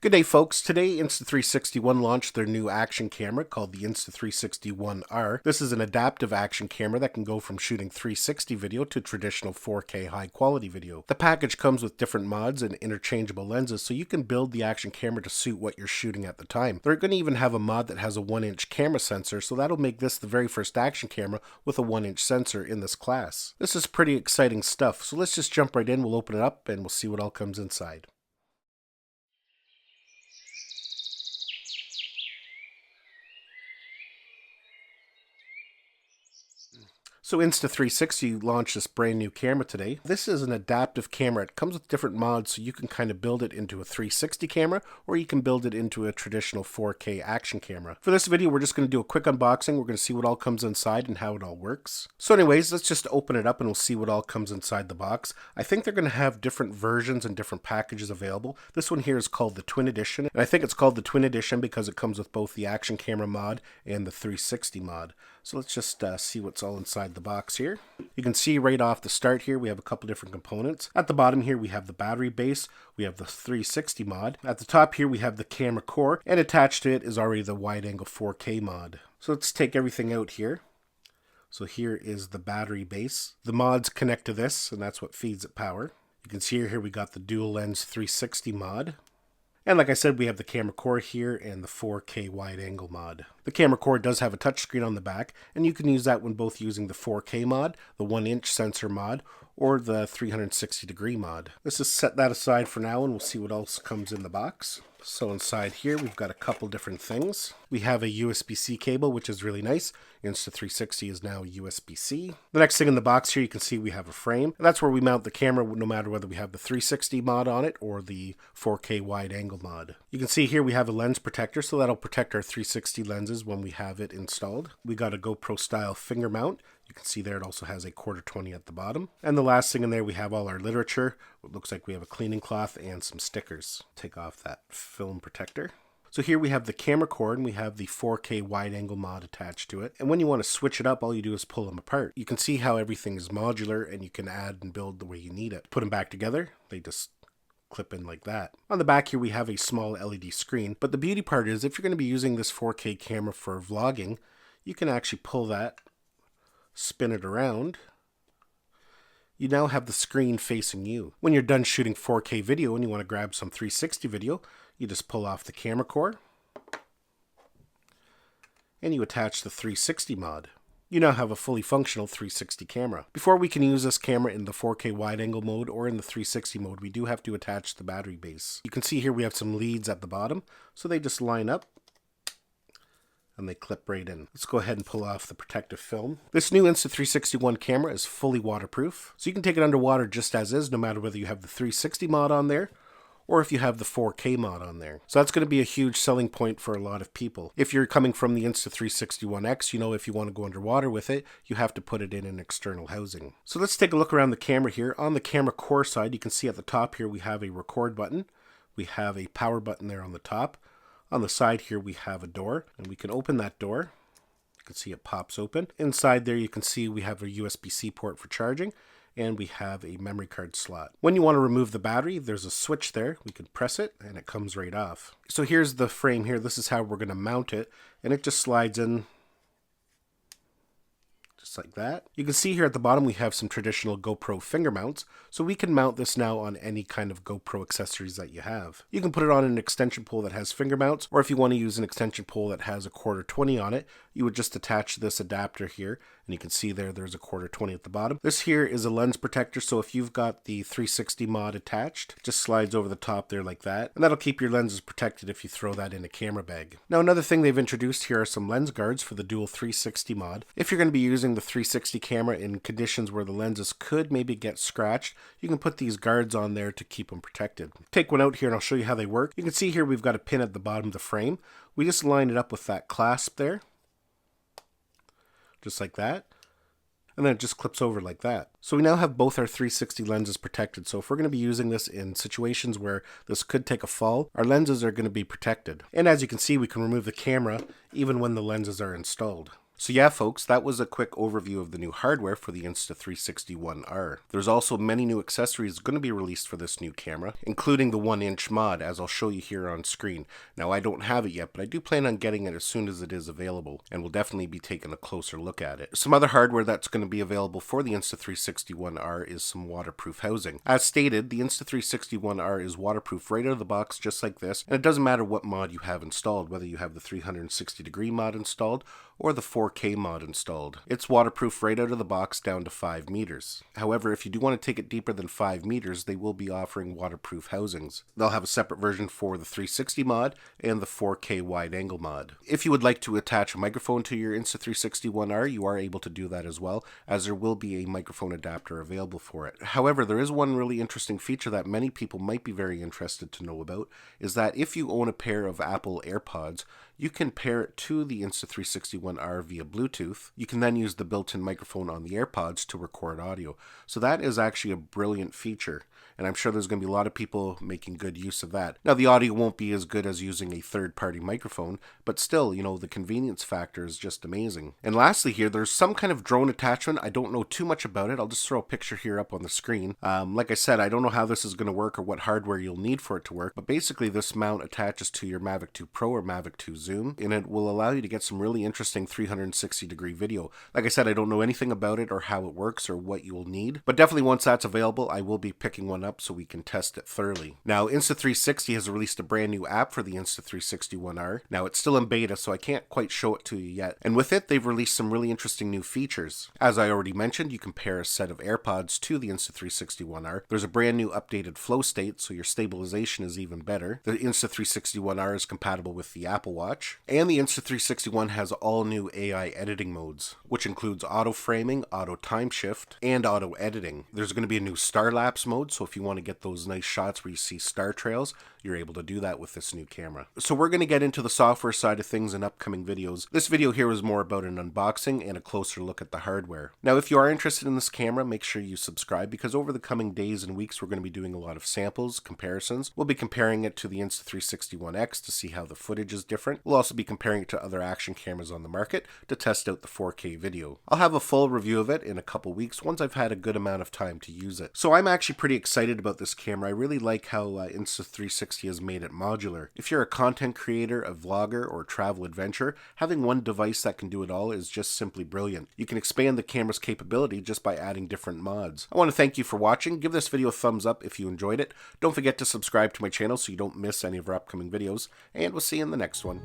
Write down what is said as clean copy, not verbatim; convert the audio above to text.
Good day, folks. Today, Insta360 One launched their new action camera called the Insta360 One R. This is an adaptive action camera that can go from shooting 360 video to traditional 4K high-quality video. The package comes with different mods and interchangeable lenses, so you can build the action camera to suit what you're shooting at the time. They're going to even have a mod that has a 1-inch camera sensor, so that'll make this the very first action camera with a 1-inch sensor in this class. This is pretty exciting stuff, so let's just jump right in. We'll open it up and we'll see what all comes inside. So Insta360 launched this brand new camera today. This is an adaptive camera. It comes with different mods, so you can kind of build it into a 360 camera, or you can build it into a traditional 4K action camera. For this video, we're just going to do a quick unboxing. We're going to see what all comes inside and how it all works. So anyways, let's just open it up and we'll see what all comes inside the box. I think they're going to have different versions and different packages available. This one here is called the Twin Edition, and I think it's called the Twin Edition because it comes with both the action camera mod and the 360 mod. So let's just see what's all inside the box here. You can see right off the start here we have a couple different components. At the bottom here we have the battery base, we have the 360 mod. At the top here we have the camera core, and attached to it is already the wide angle 4K mod. So let's take everything out here. So here is the battery base. The mods connect to this, and that's what feeds it power. You can see here we got the dual lens 360 mod. And like I said, we have the camera core here and the 4K wide angle mod. The camera core does have a touchscreen on the back, and you can use that when both using the 4K mod, the 1-inch sensor mod, or the 360 degree mod. Let's just set that aside for now and we'll see what else comes in the box. So inside here we've got a couple different things. We have a USB-C cable, which is really nice. Insta360 is now USB-C. The next thing in the box here, you can see we have a frame. And that's where we mount the camera no matter whether we have the 360 mod on it or the 4K wide angle mod. You can see here we have a lens protector, so that'll protect our 360 lenses when we have it installed. We got a GoPro style finger mount. You can see there it also has a 1/4-20 at the bottom. And the last thing in there, we have all our literature. It looks like we have a cleaning cloth and some stickers. Take off that film protector. So here we have the camera cord and we have the 4K wide angle mod attached to it. And when you want to switch it up, all you do is pull them apart. You can see how everything is modular and you can add and build the way you need it. Put them back together, they just clip in like that. On the back here we have a small LED screen, but the beauty part is if you're going to be using this 4K camera for vlogging, you can actually pull that, spin it around. You now have the screen facing you. When you're done shooting 4K video and you want to grab some 360 video, you just pull off the camera cord and you attach the 360 mod. You now have a fully functional 360 camera. Before we can use this camera in the 4K wide angle mode or in the 360 mode, we do have to attach the battery base. You can see here we have some leads at the bottom, so they just line up and they clip right in. Let's go ahead and pull off the protective film. This new Insta360 One camera is fully waterproof, so you can take it underwater just as is, no matter whether you have the 360 mod on there or if you have the 4K mod on there. So that's going to be a huge selling point for a lot of people. If you're coming from the Insta360 One X, you know if you want to go underwater with it, you have to put it in an external housing. So let's take a look around the camera here. On the camera core side, you can see at the top here we have a record button. We have a power button there on the top. On the side here we have a door, and we can open that door. You can see it pops open. Inside there you can see we have a USB-C port for charging, and we have a memory card slot. When you want to remove the battery, there's a switch there. We can press it and it comes right off. So here's the frame here. This is how we're going to mount it, and it just slides in just like that. You can see here at the bottom we have some traditional GoPro finger mounts, so we can mount this now on any kind of GoPro accessories that you have. You can put it on an extension pole that has finger mounts, or if you want to use an extension pole that has a 1/4-20 on it, you would just attach this adapter here, and you can see there's a 1/4-20 at the bottom. This here is a lens protector, so if you've got the 360 mod attached, it just slides over the top there like that, and that'll keep your lenses protected if you throw that in a camera bag. Now another thing they've introduced here are some lens guards for the dual 360 mod. If you're going to be using the 360 camera in conditions where the lenses could maybe get scratched, you can put these guards on there to keep them protected. Take one out here and I'll show you how they work. You can see here we've got a pin at the bottom of the frame. We just line it up with that clasp there, just like that, and then it just clips over like that. So we now have both our 360 lenses protected. So if we're going to be using this in situations where this could take a fall, our lenses are going to be protected. And as you can see, we can remove the camera even when the lenses are installed. So yeah, folks, that was a quick overview of the new hardware for the Insta360 One R. There's also many new accessories going to be released for this new camera, including the 1-inch mod, as I'll show you here on screen. Now, I don't have it yet, but I do plan on getting it as soon as it is available, and we'll definitely be taking a closer look at it. Some other hardware that's going to be available for the Insta360 One R is some waterproof housing. As stated, the Insta360 One R is waterproof right out of the box, just like this, and it doesn't matter what mod you have installed, whether you have the 360-degree mod installed or the 4K mod installed. It's waterproof right out of the box down to 5 meters. However, if you do want to take it deeper than 5 meters, they will be offering waterproof housings. They'll have a separate version for the 360 mod and the 4K wide angle mod. If you would like to attach a microphone to your Insta360 One R, you are able to do that as well, as there will be a microphone adapter available for it. However, there is one really interesting feature that many people might be very interested to know about, is that if you own a pair of Apple AirPods, you can pair it to the Insta360 One R via Bluetooth. You can then use the built-in microphone on the AirPods to record audio. So that is actually a brilliant feature, and I'm sure there's going to be a lot of people making good use of that. Now, the audio won't be as good as using a third-party microphone, but still, the convenience factor is just amazing. And lastly here, there's some kind of drone attachment. I don't know too much about it. I'll just throw a picture here up on the screen. Like I said, I don't know how this is going to work or what hardware you'll need for it to work, but basically this mount attaches to your Mavic 2 Pro or Mavic 2 Zoom, and it will allow you to get some really interesting 360-degree video. Like I said, I don't know anything about it or how it works or what you will need, but definitely once that's available, I will be picking one up so we can test it thoroughly. Now, Insta360 has released a brand new app for the Insta360 One R. Now, it's still in beta, so I can't quite show it to you yet. And with it, they've released some really interesting new features. As I already mentioned, you can pair a set of AirPods to the Insta360 One R. There's a brand new updated flow state, so your stabilization is even better. The Insta360 One R is compatible with the Apple Watch. And the Insta360 One has all new AI editing modes, which includes auto framing, auto time shift, and auto editing. There's going to be a new star lapse mode, so if you want to get those nice shots where you see star trails, you're able to do that with this new camera. So we're going to get into the software side of things in upcoming videos. This video here is more about an unboxing and a closer look at the hardware. Now, if you are interested in this camera, make sure you subscribe, because over the coming days and weeks, we're going to be doing a lot of samples, comparisons. We'll be comparing it to the Insta360 One X to see how the footage is different. We'll also be comparing it to other action cameras on the market to test out the 4K video. I'll have a full review of it in a couple weeks once I've had a good amount of time to use it. So I'm actually pretty excited about this camera. I really like how Insta360 has made it modular. If you're a content creator, a vlogger, or travel adventurer, having one device that can do it all is just simply brilliant. You can expand the camera's capability just by adding different mods. I want to thank you for watching. Give this video a thumbs up if you enjoyed it. Don't forget to subscribe to my channel so you don't miss any of our upcoming videos, and we'll see you in the next one.